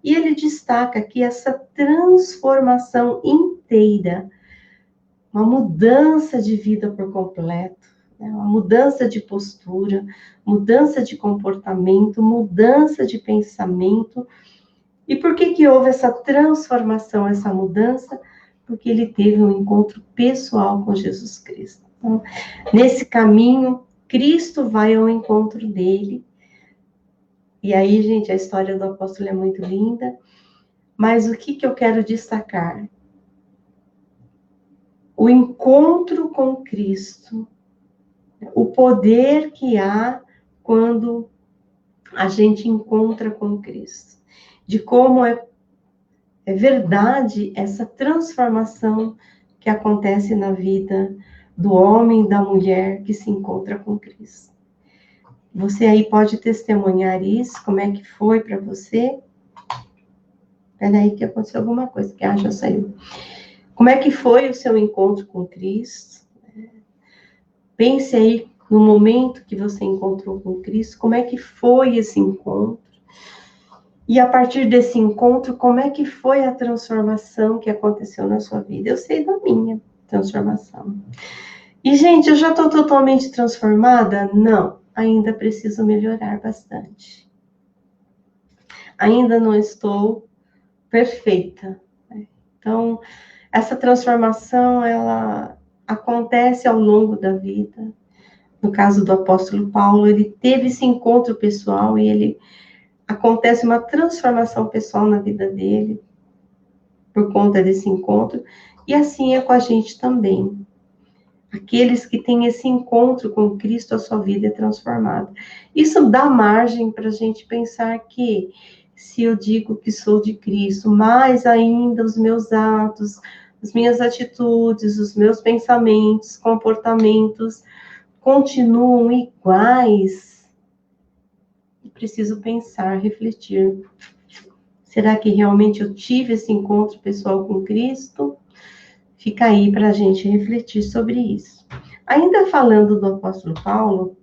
e ele destaca aqui essa transformação inteira, uma mudança de vida por completo, né? Uma mudança de postura, mudança de comportamento, mudança de pensamento. E por que houve essa transformação, essa mudança? Porque ele teve um encontro pessoal com Jesus Cristo. Então, nesse caminho, Cristo vai ao encontro dele. E aí, gente, a história do apóstolo é muito linda. Mas o que eu quero destacar? O encontro com Cristo, o poder que há quando a gente encontra com Cristo. De como é verdade essa transformação que acontece na vida do homem e da mulher que se encontra com Cristo. Você aí pode testemunhar isso, como é que foi para você? Espera aí que aconteceu alguma coisa, que já saiu. Como é que foi o seu encontro com Cristo? Pense aí no momento que você encontrou com Cristo, como é que foi esse encontro? E a partir desse encontro, como é que foi a transformação que aconteceu na sua vida? Eu sei da minha transformação. E, gente, eu já estou totalmente transformada? Não, ainda preciso melhorar bastante. Ainda não estou perfeita. Então, essa transformação, ela acontece ao longo da vida. No caso do apóstolo Paulo, ele teve esse encontro pessoal e acontece uma transformação pessoal na vida dele por conta desse encontro. E assim é com a gente também. Aqueles que têm esse encontro com Cristo, a sua vida é transformada. Isso dá margem para a gente pensar que, se eu digo que sou de Cristo, mais ainda os meus atos, as minhas atitudes, os meus pensamentos, comportamentos continuam iguais. Preciso pensar, refletir. Será que realmente eu tive esse encontro pessoal com Cristo? Fica aí para a gente refletir sobre isso. Ainda falando do apóstolo Paulo,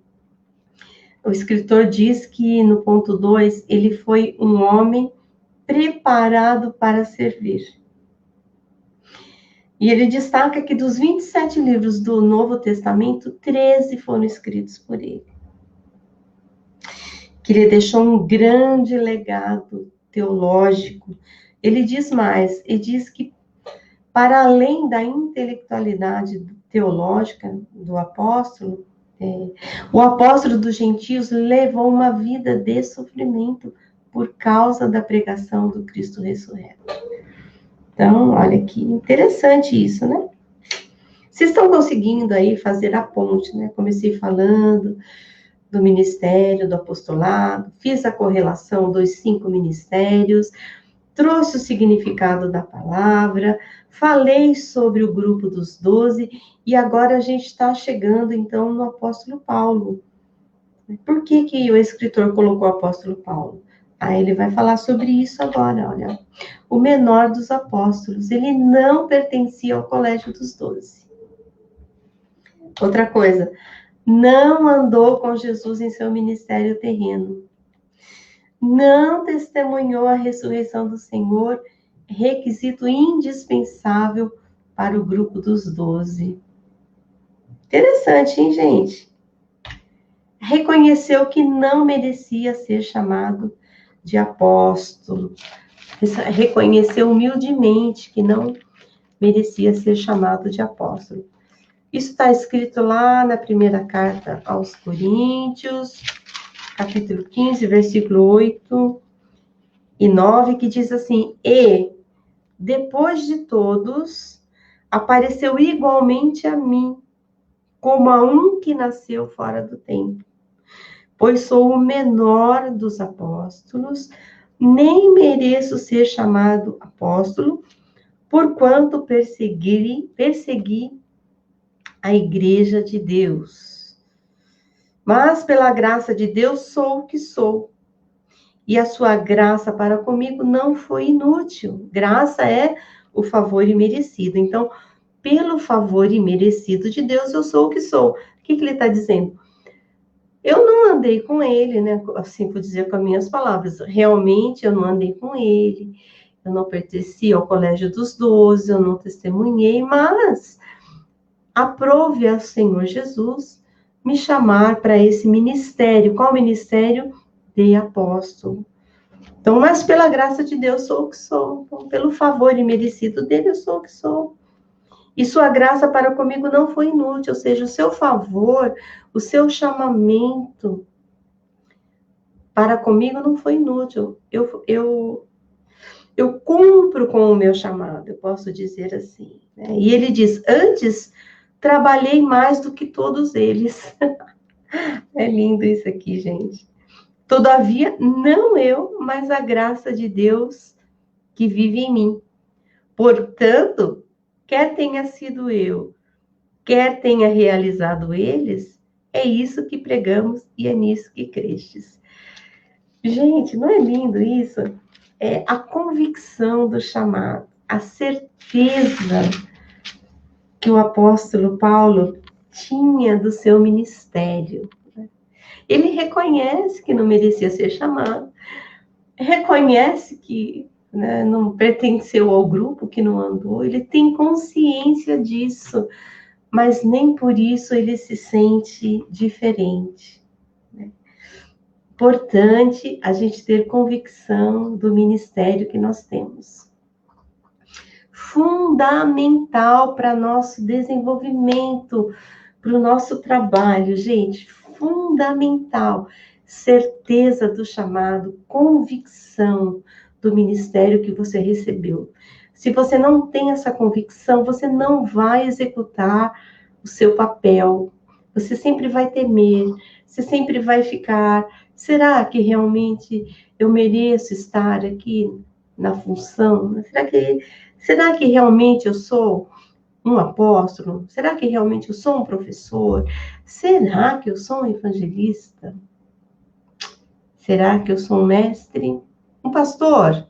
o escritor diz que no ponto 2, ele foi um homem preparado para servir. E ele destaca que dos 27 livros do Novo Testamento, 13 foram escritos por ele. Que ele deixou um grande legado teológico. Ele diz mais, ele diz que para além da intelectualidade teológica do apóstolo, o apóstolo dos gentios levou uma vida de sofrimento por causa da pregação do Cristo ressurreto. Então, olha que interessante isso, né? Vocês estão conseguindo aí fazer a ponte, né? Comecei falando do ministério, do apostolado, fiz a correlação dos 5 ministérios, trouxe o significado da palavra, falei sobre o grupo dos 12, e agora a gente está chegando, então, no apóstolo Paulo. Por que o escritor colocou o apóstolo Paulo? Ele vai falar sobre isso agora, olha. O menor dos apóstolos, ele não pertencia ao colégio dos 12. Outra coisa, não andou com Jesus em seu ministério terreno. Não testemunhou a ressurreição do Senhor, requisito indispensável para o grupo dos 12. Interessante, hein, gente? Reconheceu que não merecia ser chamado de apóstolo. Reconheceu humildemente que não merecia ser chamado de apóstolo. Isso está escrito lá na primeira carta aos Coríntios, capítulo 15, versículo 8 e 9, que diz assim: E, depois de todos, apareceu igualmente a mim, como a um que nasceu fora do tempo. Pois sou o menor dos apóstolos, nem mereço ser chamado apóstolo, porquanto persegui a igreja de Deus. Mas pela graça de Deus sou o que sou. E a sua graça para comigo não foi inútil. Graça é o favor imerecido. Então, pelo favor imerecido de Deus, eu sou o que sou. O que ele está dizendo? Eu não andei com ele, né? Assim por dizer com as minhas palavras. Realmente eu não andei com ele. Eu não pertenci ao colégio dos 12, eu não testemunhei, mas aprove ao Senhor Jesus me chamar para esse ministério. Qual ministério? De apóstolo. Então, mas pela graça de Deus sou o que sou. Então, pelo favor imerecido dele, eu sou o que sou. E sua graça para comigo não foi inútil, ou seja, o seu favor, o seu chamamento para comigo não foi inútil. Eu cumpro com o meu chamado, eu posso dizer assim. Né? E ele diz, antes trabalhei mais do que todos eles. É lindo isso aqui, gente. Todavia, não eu, mas a graça de Deus que vive em mim. Portanto, quer tenha sido eu, quer tenha realizado eles, é isso que pregamos e é nisso que crestes. Gente, não é lindo isso? É a convicção do chamado, a certeza que o apóstolo Paulo tinha do seu ministério. Ele reconhece que não merecia ser chamado, reconhece que, né, não pertenceu ao grupo, que não andou, ele tem consciência disso, mas nem por isso ele se sente diferente. Né? Importante a gente ter convicção do ministério que nós temos. Fundamental para nosso desenvolvimento, para o nosso trabalho, gente, fundamental. Certeza do chamado, convicção do ministério que você recebeu. Se você não tem essa convicção, você não vai executar o seu papel. Você sempre vai temer, você sempre vai ficar, será que realmente eu mereço estar aqui na função? Será que realmente eu sou um apóstolo? Será que realmente eu sou um professor? Será que eu sou um evangelista? Será que eu sou um mestre? Um pastor?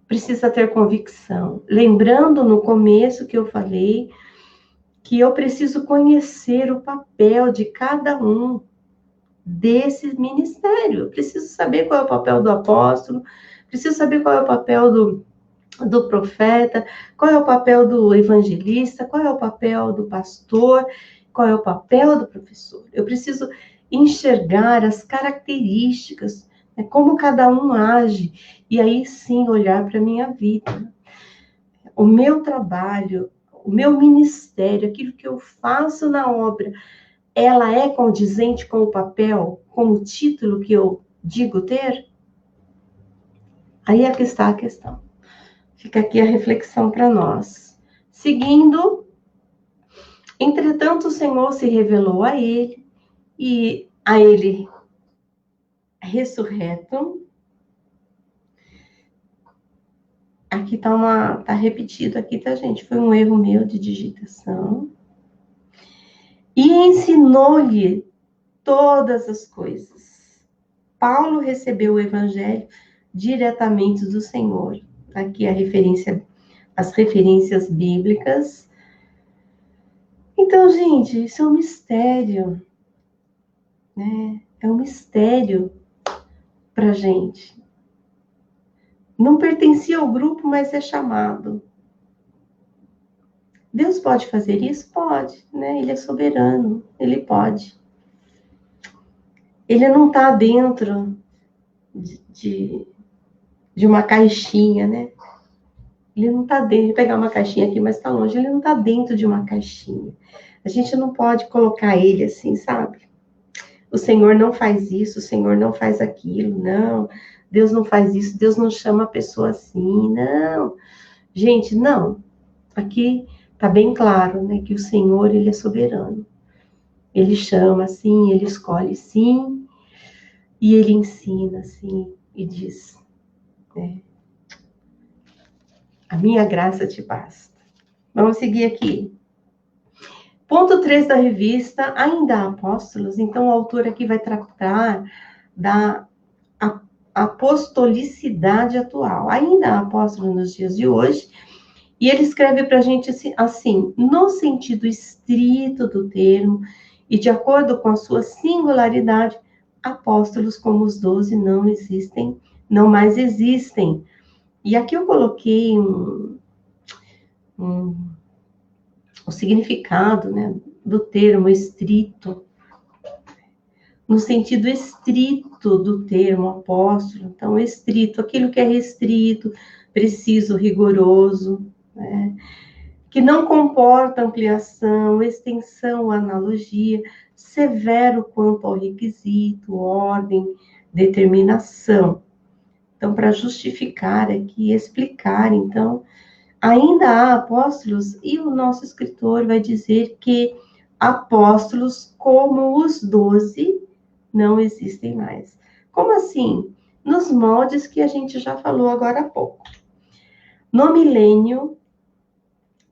Precisa ter convicção. Lembrando no começo que eu falei que eu preciso conhecer o papel de cada um desse ministério. Eu preciso saber qual é o papel do apóstolo, preciso saber qual é o papel do profeta, qual é o papel do evangelista, qual é o papel do pastor, qual é o papel do professor. Eu preciso enxergar as características, né, como cada um age, e aí sim olhar para a minha vida. O meu trabalho, o meu ministério, aquilo que eu faço na obra, ela é condizente com o papel, com o título que eu digo ter? Aí é que está a questão. Fica aqui a reflexão para nós. Seguindo, entretanto, o Senhor se revelou a ele, e a ele ressurreto. Aqui tá repetido aqui, tá, gente? Foi um erro meu de digitação. E ensinou-lhe todas as coisas. Paulo recebeu o evangelho diretamente do Senhor. Aqui as referências bíblicas. Então, gente, isso é um mistério, né? É um mistério pra gente. Não pertencia ao grupo, mas é chamado. Deus pode fazer isso? Pode, né? Ele é soberano, ele pode. Ele não está dentro de uma caixinha, né? Ele não está dentro, vou pegar uma caixinha aqui, mas está longe, ele não está dentro de uma caixinha. A gente não pode colocar ele assim, sabe? O Senhor não faz isso, o Senhor não faz aquilo, não. Deus não faz isso, Deus não chama a pessoa assim, não. Gente, não. Aqui está bem claro, né, que o Senhor, ele é soberano. Ele chama assim, ele escolhe sim, e ele ensina assim, e diz, né, a minha graça te basta. Vamos seguir aqui. Ponto 3 da revista, ainda há apóstolos. Então, o autor aqui vai tratar da apostolicidade atual. Ainda há apóstolos nos dias de hoje. E ele escreve para a gente assim, no sentido estrito do termo, e de acordo com a sua singularidade, apóstolos como os 12 não existem, não mais existem. E aqui eu coloquei o significado, né, do termo estrito, no sentido estrito do termo apóstolo. Então, estrito, aquilo que é restrito, preciso, rigoroso, né, que não comporta ampliação, extensão, analogia, severo quanto ao requisito, ordem, determinação. Então, para justificar aqui, explicar, então, ainda há apóstolos, e o nosso escritor vai dizer que apóstolos como os 12 não existem mais. Como assim? Nos moldes que a gente já falou agora há pouco. No milênio,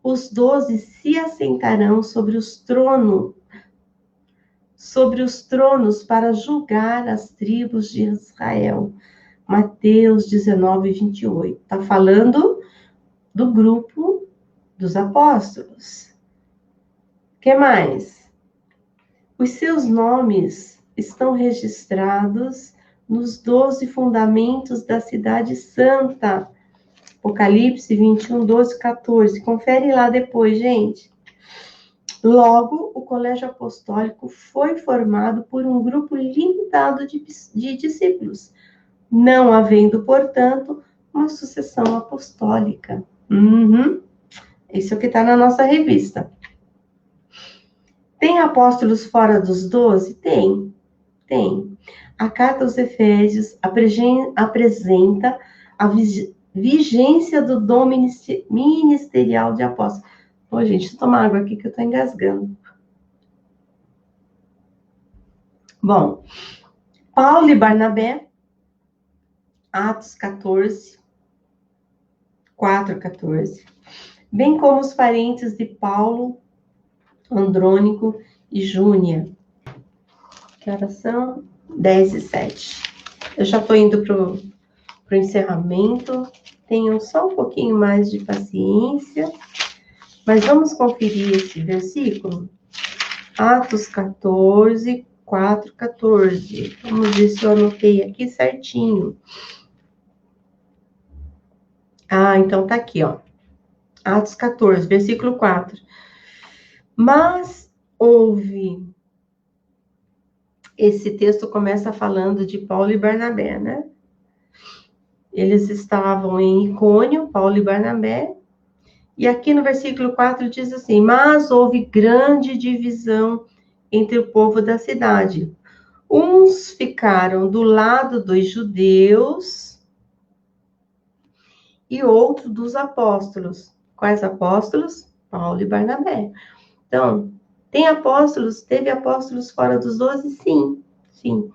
os 12 se assentarão sobre os tronos para julgar as tribos de Israel. Mateus 19, 28. Está falando do grupo dos apóstolos. O que mais? Os seus nomes estão registrados nos 12 fundamentos da cidade santa. Apocalipse 21, 12, 14. Confere lá depois, gente. Logo, o colégio apostólico foi formado por um grupo limitado de discípulos, não havendo, portanto, uma sucessão apostólica. Isso é o que está na nossa revista. Tem apóstolos fora dos 12? Tem. A carta aos Efésios apresenta a vigência do dom ministerial de apóstolos. Ô, gente, deixa eu tomar água aqui que eu estou engasgando. Bom, Paulo e Barnabé, Atos 14, 4, 14. Bem como os parentes de Paulo, Andrônico e Júnia. Que horas são? 10 e 7. Eu já estou indo para o encerramento. Tenham só um pouquinho mais de paciência. Mas vamos conferir esse versículo? Atos 14, 4, 14. Vamos ver se eu anotei aqui certinho. Então tá aqui, ó. Atos 14, versículo 4. Mas houve... Esse texto começa falando de Paulo e Barnabé, né? Eles estavam em Icônio, Paulo e Barnabé. E aqui no versículo 4 diz assim: mas houve grande divisão entre o povo da cidade. Uns ficaram do lado dos judeus e outros dos apóstolos. Quais apóstolos? Paulo e Barnabé. Então, teve apóstolos fora dos 12? Sim.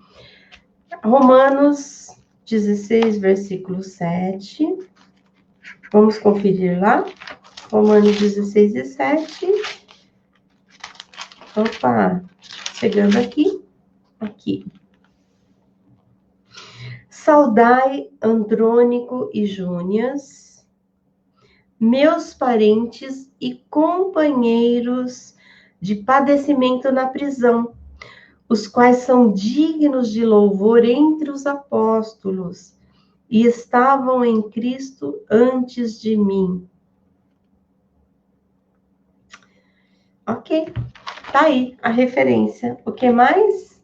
Romanos 16, versículo 7. Vamos conferir lá. Romanos 16 e 7. Opa, chegando aqui. Saudai Andrônico e Júnias, meus parentes e companheiros de padecimento na prisão, os quais são dignos de louvor entre os apóstolos e estavam em Cristo antes de mim. Ok, tá aí a referência. O que mais?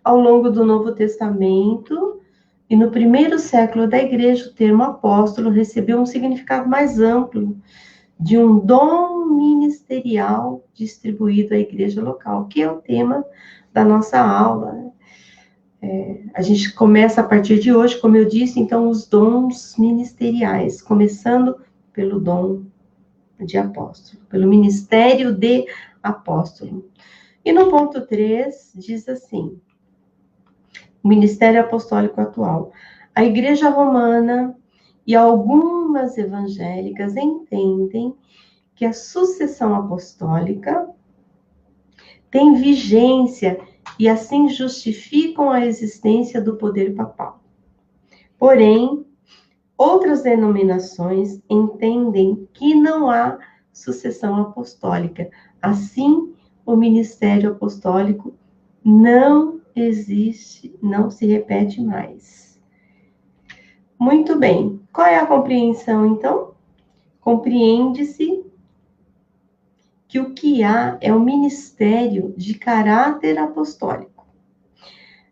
Ao longo do Novo Testamento, E no primeiro século da igreja, o termo apóstolo recebeu um significado mais amplo de um dom ministerial distribuído à igreja local, que é o tema da nossa aula. A gente começa a partir de hoje, como eu disse, então, os dons ministeriais, começando pelo dom de apóstolo, pelo ministério de apóstolo. E no ponto 3, diz assim, o ministério apostólico atual. A igreja romana e algumas evangélicas entendem que a sucessão apostólica tem vigência e assim justificam a existência do poder papal. Porém, outras denominações entendem que não há sucessão apostólica. Assim, o ministério apostólico não existe, não se repete mais. Muito bem. Qual é a compreensão, então? Compreende-se que o que há é um ministério de caráter apostólico.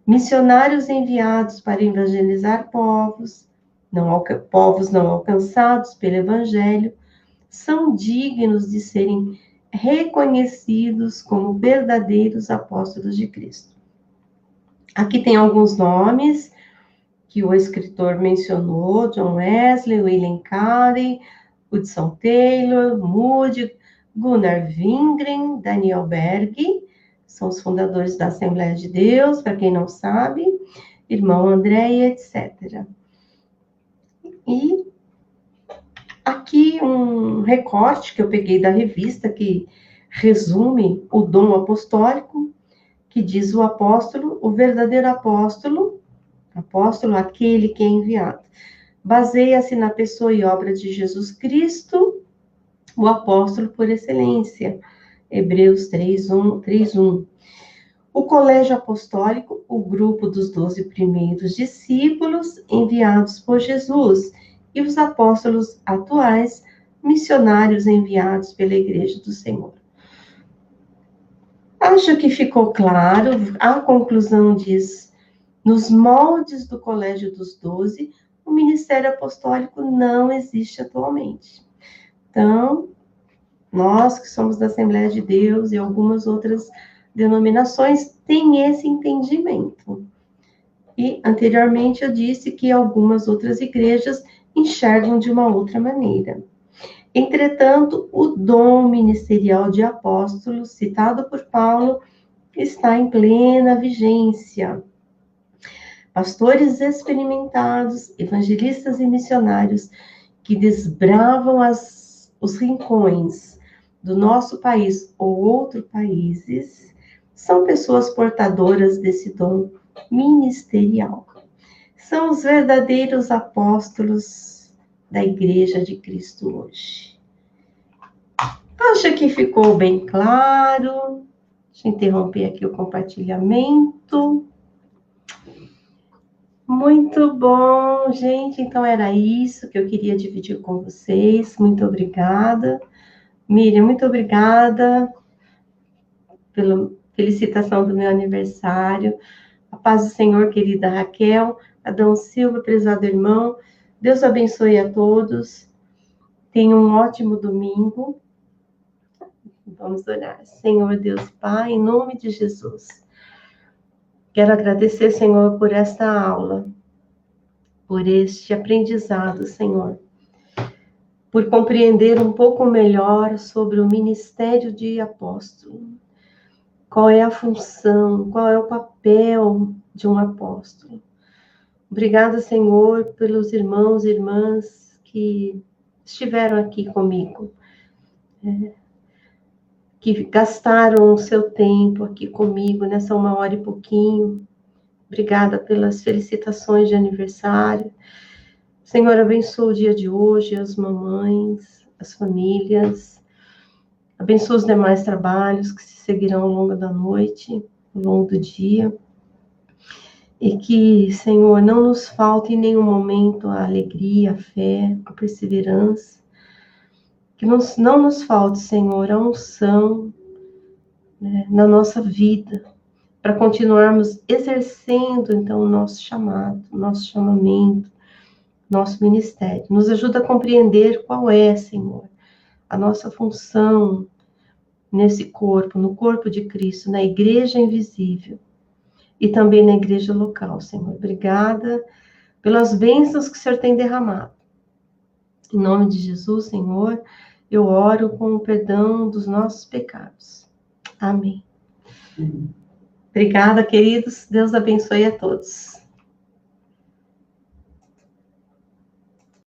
Missionários enviados para evangelizar povos não alcançados pelo evangelho, são dignos de serem reconhecidos como verdadeiros apóstolos de Cristo. Aqui tem alguns nomes que o escritor mencionou: John Wesley, William Carey, Hudson Taylor, Moody, Gunnar Wingren, Daniel Berg, são os fundadores da Assembleia de Deus, para quem não sabe, irmão André, etc. E aqui um recorte que eu peguei da revista que resume o dom apostólico, que diz o apóstolo, o verdadeiro apóstolo, aquele que é enviado, baseia-se na pessoa e obra de Jesus Cristo, o apóstolo por excelência. Hebreus 3:1. O colégio apostólico, o grupo dos 12 primeiros discípulos enviados por Jesus, e os apóstolos atuais, missionários enviados pela Igreja do Senhor. Acho que ficou claro. A conclusão diz: nos moldes do Colégio dos 12, o ministério apostólico não existe atualmente. Então, nós que somos da Assembleia de Deus e algumas outras denominações têm esse entendimento. E, anteriormente, eu disse que algumas outras igrejas enxergam de uma outra maneira. Entretanto, o dom ministerial de apóstolo, citado por Paulo, está em plena vigência. Pastores experimentados, evangelistas e missionários que desbravam os rincões do nosso país ou outros países, são pessoas portadoras desse dom ministerial. São os verdadeiros apóstolos da Igreja de Cristo hoje. Acho que ficou bem claro. Deixa eu interromper aqui o compartilhamento. Muito bom, gente. Então, era isso que eu queria dividir com vocês. Muito obrigada. Miriam, muito obrigada pela felicitação do meu aniversário. A paz do Senhor, querida Raquel, Adão Silva, prezado irmão. Deus abençoe a todos. Tenham um ótimo domingo. Vamos orar. Senhor Deus Pai, em nome de Jesus. Quero agradecer, Senhor, por esta aula, por este aprendizado, Senhor, por compreender um pouco melhor sobre o ministério de apóstolo. Qual é a função, qual é o papel de um apóstolo. Obrigada, Senhor, pelos irmãos e irmãs que estiveram aqui comigo, que gastaram o seu tempo aqui comigo nessa 1h e pouquinho. Obrigada pelas felicitações de aniversário. Senhor, abençoa o dia de hoje, as mamães, as famílias. Abençoa os demais trabalhos que se seguirão ao longo da noite, ao longo do dia. E que, Senhor, não nos falte em nenhum momento a alegria, a fé, a perseverança. Que não nos falte, Senhor, a unção, né, na nossa vida, para continuarmos exercendo, então, o nosso chamado, o nosso chamamento, nosso ministério. Nos ajuda a compreender qual é, Senhor, a nossa função nesse corpo, no corpo de Cristo, na igreja invisível e também na igreja local, Senhor. Obrigada pelas bênçãos que o Senhor tem derramado. Em nome de Jesus, Senhor, eu oro com o perdão dos nossos pecados. Amém. Obrigada, queridos. Deus abençoe a todos.